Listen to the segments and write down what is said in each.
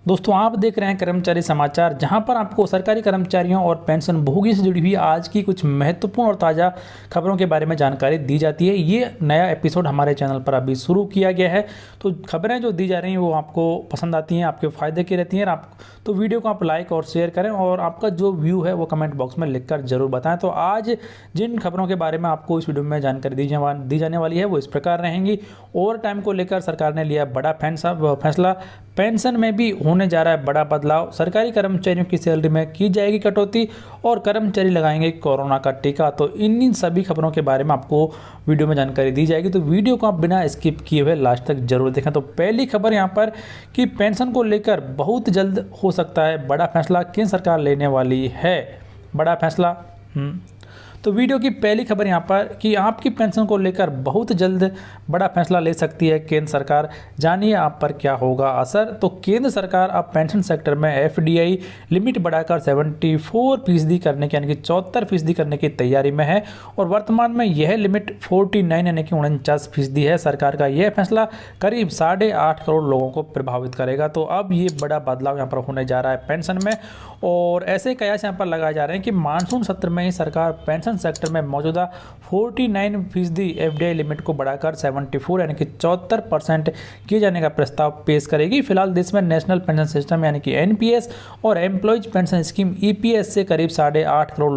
दोस्तों आप देख रहे हैं कर्मचारी समाचार, जहां पर आपको सरकारी कर्मचारियों और पेंशन भोगी से जुड़ी हुई आज की कुछ महत्वपूर्ण और ताज़ा खबरों के बारे में जानकारी दी जाती है। ये नया एपिसोड हमारे चैनल पर अभी शुरू किया गया है, तो खबरें जो दी जा रही हैं वो आपको पसंद आती हैं, आपके फ़ायदे की रहती हैं। तो वीडियो को आप लाइक और शेयर करें और आपका जो व्यू है वो कमेंट बॉक्स में लिखकर जरूर बताएं। तो आज जिन खबरों के बारे में आपको इस वीडियो में जानकारी दी जाने वाली है वो इस प्रकार रहेंगी। ओवर टाइम को लेकर सरकार ने लिया बड़ा फैसला, पेंशन में भी होने जा रहा है बड़ा बदलाव, सरकारी कर्मचारियों की सैलरी में की जाएगी कटौती और कर्मचारी लगाएंगे कोरोना का टीका। तो इन सभी खबरों के बारे में आपको वीडियो में जानकारी दी जाएगी, तो वीडियो को आप बिना स्किप किए हुए लास्ट तक जरूर देखें। तो पहली खबर यहाँ पर कि पेंशन को लेकर बहुत जल्द हो सकता है बड़ा फैसला, केंद्र सरकार लेने वाली है बड़ा फैसला। तो वीडियो की पहली खबर यहाँ पर कि आपकी पेंशन को लेकर बहुत जल्द बड़ा फैसला ले सकती है केंद्र सरकार, जानिए आप पर क्या होगा असर। तो केंद्र सरकार अब पेंशन सेक्टर में एफडीआई लिमिट बढ़ाकर 74% करने की यानी कि 74% करने की तैयारी में है और वर्तमान में यह लिमिट 49 यानी कि 49% है। सरकार का यह फैसला करीब 8.5 करोड़ लोगों को प्रभावित करेगा। तो अब ये बड़ा बदलाव यहाँ पर होने जा रहा है पेंशन में और ऐसे कयास यहाँ पर लगाए जा रहे हैं कि मानसून सत्र में ही सरकार पेंशन सेक्टर में मौजूदा 49% एफडीआई लिमिट को बढ़ाकर 74 यानी कि 74% किए जाने का प्रस्ताव पेश करेगी। फिलहाल देश में नेशनल पेंशन सिस्टम यानी कि एनपीएस और एम्प्लॉयज पेंशन स्कीम ईपीएस से करीब 8.5 करोड़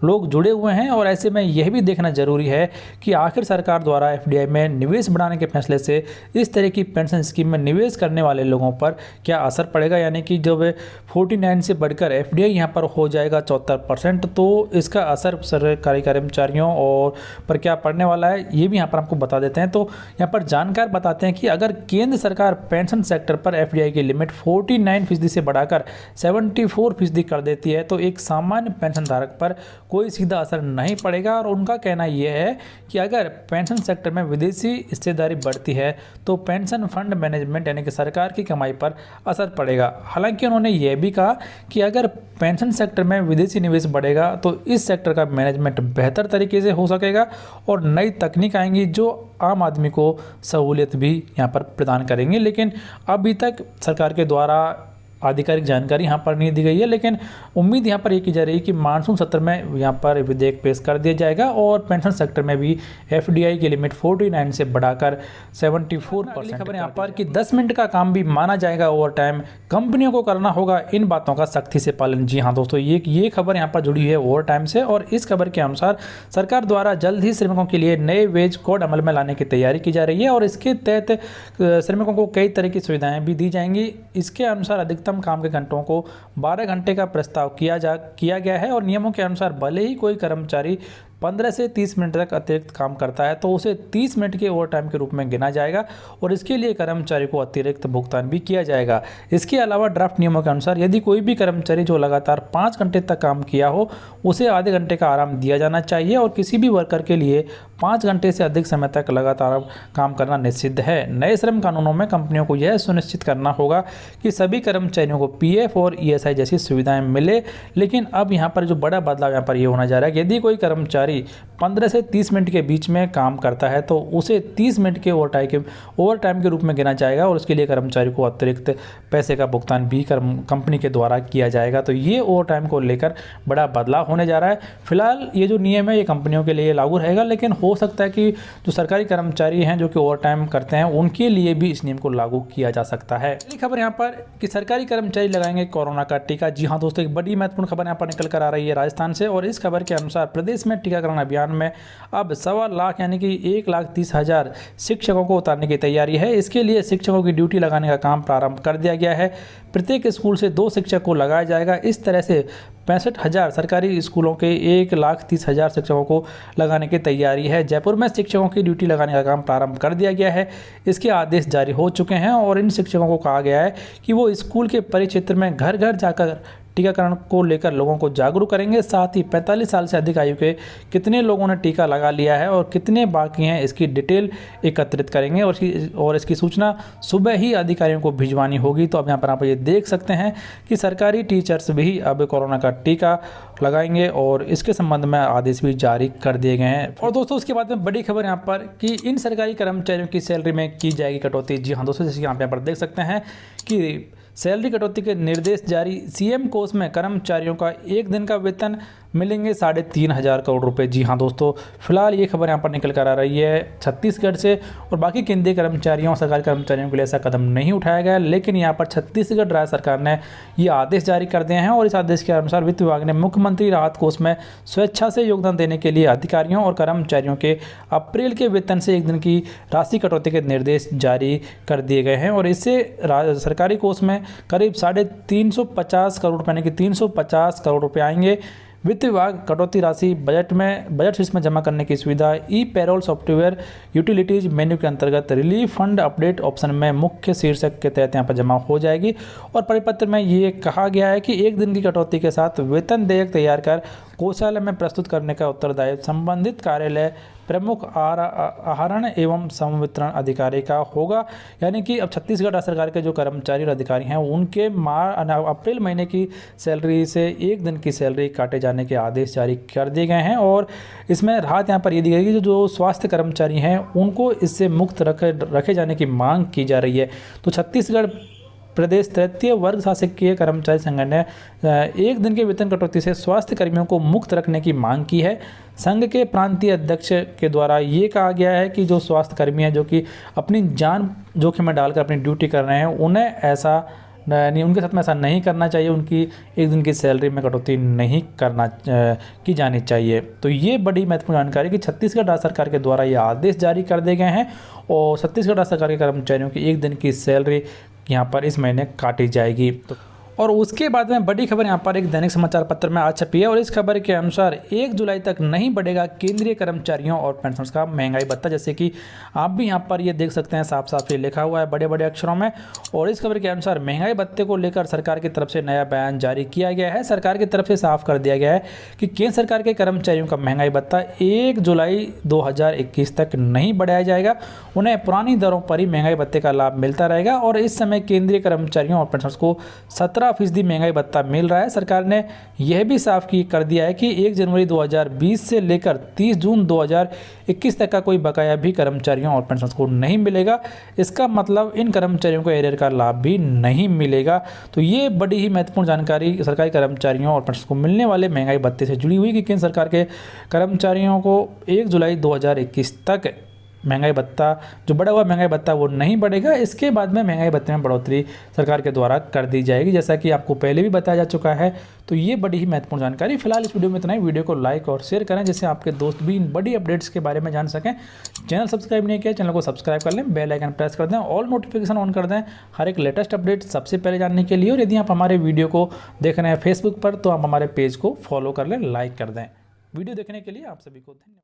लोग जुड़े हुए हैं और ऐसे में यह भी देखना जरूरी है कि आखिर सरकार द्वारा एफडीआई में निवेश बढ़ाने के फैसले से इस तरह की पेंशन स्कीम में निवेश करने वाले लोगों पर क्या असर पड़ेगा, यानी कि जब 49 से बढ़कर एफडीआई यहाँ पर हो जाएगा 74%, तो इसका असर सरकारी कर्मचारियों और पर क्या पड़ने वाला है ये भी यहाँ पर आपको बता देते हैं। तो यहाँ पर जानकार बताते हैं कि अगर केंद्र सरकार पेंशन सेक्टर पर एफडीआई की लिमिट 49% से बढ़ाकर 74% कर देती है तो एक सामान्य पेंशन धारक पर कोई सीधा असर नहीं पड़ेगा और उनका कहना यह है कि अगर पेंशन सेक्टर में विदेशी हिस्सेदारी बढ़ती है तो पेंशन फंड मैनेजमेंट यानी कि सरकार की कमाई पर असर पड़ेगा। हालांकि उन्होंने यह भी कहा कि अगर पेंशन सेक्टर में विदेशी निवेश बढ़ेगा तो इस सेक्टर का मैनेजमेंट बेहतर तरीके से हो सकेगा और नई तकनीक आएंगी जो आम आदमी को सहूलियत भी यहाँ पर प्रदान करेंगी। लेकिन अभी तक सरकार के द्वारा आधिकारिक जानकारी यहाँ पर नहीं दी गई है, लेकिन उम्मीद यहाँ पर ये की जा रही है कि मानसून सत्र में यहाँ पर विधेयक पेश कर दिया जाएगा और पेंशन सेक्टर में भी एफडीआई की लिमिट 49 से बढ़ाकर 74%। खबर यहाँ पर कि 10 मिनट का काम भी माना जाएगा ओवर टाइम, कंपनियों को करना होगा इन बातों का सख्ती से पालन। जी हाँ दोस्तों, ये खबर यहाँ पर जुड़ी है ओवर टाइम से और इस खबर के अनुसार सरकार द्वारा जल्द ही श्रमिकों के लिए नए वेज कोड अमल में लाने की तैयारी की जा रही है और इसके तहत श्रमिकों को कई तरह की सुविधाएं भी दी जाएंगी। इसके अनुसार अधिकतम काम के घंटों को 12 घंटे का प्रस्ताव किया गया है और नियमों के अनुसार भले ही कोई कर्मचारी 15 से 30 मिनट तक अतिरिक्त काम करता है तो उसे 30 मिनट के ओवर टाइम के रूप में गिना जाएगा और इसके लिए कर्मचारी को अतिरिक्त भुगतान भी किया जाएगा। इसके अलावा ड्राफ्ट नियमों के अनुसार यदि कोई भी कर्मचारी जो लगातार 5 घंटे तक काम किया हो उसे आधे घंटे का आराम दिया जाना चाहिए और किसी भी वर्कर के लिए 5 घंटे से अधिक समय तक लगातार काम करना निषिद्ध है। नए श्रम कानूनों में कंपनियों को यह सुनिश्चित करना होगा कि सभी कर्मचारियों को पीएफ और ईएसआई जैसी सुविधाएं मिले। लेकिन अब यहाँ पर जो बड़ा बदलाव यहाँ पर ये होना जा रहा है कि यदि कोई कर्मचारी 15 से 30 मिनट के बीच में काम करता है तो उसे 30 मिनट के ओवर टाइम के रूप में गिना जाएगा और उसके लिए कर्मचारी को अतिरिक्त पैसे का भुगतान भी कंपनी के द्वारा किया जाएगा। तो ये ओवर टाइम को लेकर बड़ा बदलाव होने जा रहा है। फिलहाल ये जो नियम है ये कंपनियों के लिए लागू रहेगा, लेकिन हो सकता है कि जो सरकारी कर्मचारी हैं जो कि ओवर टाइम करते हैं उनके लिए भी इस नियम को लागू किया जा सकता है। अगली खबर यहाँ पर कि सरकारी कर्मचारी लगाएंगे कोरोना का टीका। जी हाँ दोस्तों, एक बड़ी महत्वपूर्ण खबर यहाँ पर निकल कर आ रही है राजस्थान से और इस खबर के अनुसार प्रदेश में टीकाकरण अभियान में अब 1.25 लाख यानी कि 1,30,000 शिक्षकों को उतारने की तैयारी है। इसके लिए शिक्षकों की ड्यूटी लगाने का काम प्रारंभ कर दिया गया है। प्रत्येक स्कूल से 2 शिक्षक को लगाया जाएगा। इस तरह से 65,000 सरकारी स्कूलों के 1,30,000 शिक्षकों को लगाने की तैयारी है। जयपुर में शिक्षकों की ड्यूटी लगाने का काम प्रारंभ कर दिया गया है। इसके आदेश जारी हो चुके हैं और इन शिक्षकों को कहा गया है कि वो स्कूल के परिक्षेत्र में घर घर जाकर टीकाकरण को लेकर लोगों को जागरूक करेंगे। साथ ही 45 साल से अधिक आयु के कितने लोगों ने टीका लगा लिया है और कितने बाकी हैं इसकी डिटेल एकत्रित करेंगे और इसकी सूचना सुबह ही अधिकारियों को भिजवानी होगी। तो अब यहाँ पर आप ये देख सकते हैं कि सरकारी टीचर्स भी अब कोरोना का टीका लगाएंगे और इसके संबंध में आदेश भी जारी कर दिए गए हैं। और दोस्तों उसके बाद में बड़ी खबर यहाँ पर कि इन सरकारी कर्मचारियों की सैलरी में की जाएगी कटौती। जी हाँ दोस्तों, जैसे आप यहाँ पर देख सकते हैं कि सैलरी कटौती के निर्देश जारी, सीएम कोष में कर्मचारियों का एक दिन का वेतन मिलेंगे 3,500 करोड़ रुपए। जी हाँ दोस्तों, फिलहाल ये खबर यहाँ पर निकल कर आ रही है छत्तीसगढ़ से, और बाकी केंद्रीय कर्मचारियों सरकारी कर्मचारियों के लिए ऐसा कदम नहीं उठाया गया, लेकिन यहाँ पर छत्तीसगढ़ राज्य सरकार ने ये आदेश जारी कर दिए हैं। और इस आदेश के अनुसार वित्त विभाग ने मुख्यमंत्री राहत कोष में स्वेच्छा से योगदान देने के लिए अधिकारियों और कर्मचारियों के अप्रैल के वेतन से एक दिन की राशि कटौती के निर्देश जारी कर दिए गए हैं। और इससे सरकारी कोष में करीब 350 करोड़ रुपये यानी कि 350 करोड़ रुपये आएंगे। वित्त विभाग कटौती राशि बजट शीट में जमा करने की सुविधा ई पैरोल सॉफ्टवेयर यूटिलिटीज मेन्यू के अंतर्गत रिलीफ फंड अपडेट ऑप्शन में मुख्य शीर्षक के तहत यहाँ पर जमा हो जाएगी। और परिपत्र में ये कहा गया है कि एक दिन की कटौती के साथ वेतन देयक तैयार कर कोषालय में प्रस्तुत करने का उत्तरदायित्व संबंधित कार्यालय प्रमुख आहरण एवं संवितरण अधिकारी का होगा। यानी कि अब छत्तीसगढ़ राज्य सरकार के जो कर्मचारी और अधिकारी हैं उनके अप्रैल महीने की सैलरी से एक दिन की सैलरी काटे जाने के आदेश जारी कर दिए गए हैं। और इसमें राहत यहाँ पर ये दी गई कि जो स्वास्थ्य कर्मचारी हैं उनको इससे मुक्त रखे जाने की मांग की जा रही है। तो छत्तीसगढ़ प्रदेश तृतीय वर्ग शासकीय कर्मचारी संघ ने एक दिन के वेतन कटौती से स्वास्थ्य कर्मियों को मुक्त रखने की मांग की है। संघ के प्रांतीय अध्यक्ष के द्वारा ये कहा गया है कि जो स्वास्थ्य कर्मी हैं जो कि अपनी जान जोखिम में डालकर अपनी ड्यूटी कर रहे हैं उन्हें ऐसा नहीं, उनके साथ में ऐसा नहीं करना चाहिए, उनकी एक दिन की सैलरी में कटौती नहीं की जानी चाहिए। तो ये बड़ी महत्वपूर्ण जानकारी कि छत्तीसगढ़ राज्य सरकार के द्वारा ये आदेश जारी कर दिए गए हैं और छत्तीसगढ़ राज्य सरकार के कर्मचारियों की एक दिन की सैलरी यहाँ पर इस महीने काटी जाएगी। और उसके बाद में बड़ी खबर यहाँ पर एक दैनिक समाचार पत्र में आज छपी है और इस खबर के अनुसार 1 जुलाई तक नहीं बढ़ेगा केंद्रीय कर्मचारियों और पेंशनर्स का महंगाई भत्ता। जैसे कि आप भी यहाँ पर ये देख सकते हैं, साफ साफ ये लिखा हुआ है बड़े बड़े अक्षरों में। और इस खबर के अनुसार महंगाई भत्ते को लेकर सरकार की तरफ से नया बयान जारी किया गया है। सरकार की तरफ से साफ कर दिया गया है कि केंद्र सरकार के कर्मचारियों का महंगाई भत्ता 1 जुलाई 2021 तक नहीं बढ़ाया जाएगा। उन्हें पुरानी दरों पर ही महंगाई भत्ते का लाभ मिलता रहेगा। और इस समय केंद्रीय कर्मचारियों और पेंशनर्स को 17% महंगाई भत्ता मिल रहा है। सरकार ने यह भी साफ कर दिया है कि 1 जनवरी 2020 से लेकर 30 जून 2021 तक का कोई बकाया भी कर्मचारियों और पेंशनर्स को नहीं मिलेगा। इसका मतलब इन कर्मचारियों को एरियर का लाभ भी नहीं मिलेगा। तो ये बड़ी ही महत्वपूर्ण जानकारी सरकारी कर्मचारियों और पेंशनर्स को मिलने वाले महंगाई भत्ते से जुड़ी हुई कि केंद्र सरकार के कर्मचारियों को 1 जुलाई 2021 तक महंगाई भत्ता जो बढ़ा हुआ महंगाई भत्ता वो नहीं बढ़ेगा। इसके बाद में महंगाई भत्ते में बढ़ोतरी सरकार के द्वारा कर दी जाएगी, जैसा कि आपको पहले भी बताया जा चुका है। तो ये बड़ी ही महत्वपूर्ण जानकारी। फिलहाल इस वीडियो में इतना ही। वीडियो को लाइक और शेयर करें जिससे आपके दोस्त भी इन बड़ी अपडेट्स के बारे में जान सकें। चैनल सब्सक्राइब नहीं किया, चैनल को सब्सक्राइब कर लें, बेल आइकन प्रेस कर दें, ऑल नोटिफिकेशन ऑन कर दें हर एक लेटेस्ट अपडेट सबसे पहले जानने के लिए। और यदि आप हमारे वीडियो को देख रहे हैं फेसबुक पर तो आप हमारे पेज को फॉलो कर लें, लाइक कर दें। वीडियो देखने के लिए आप सभी को धन्यवाद।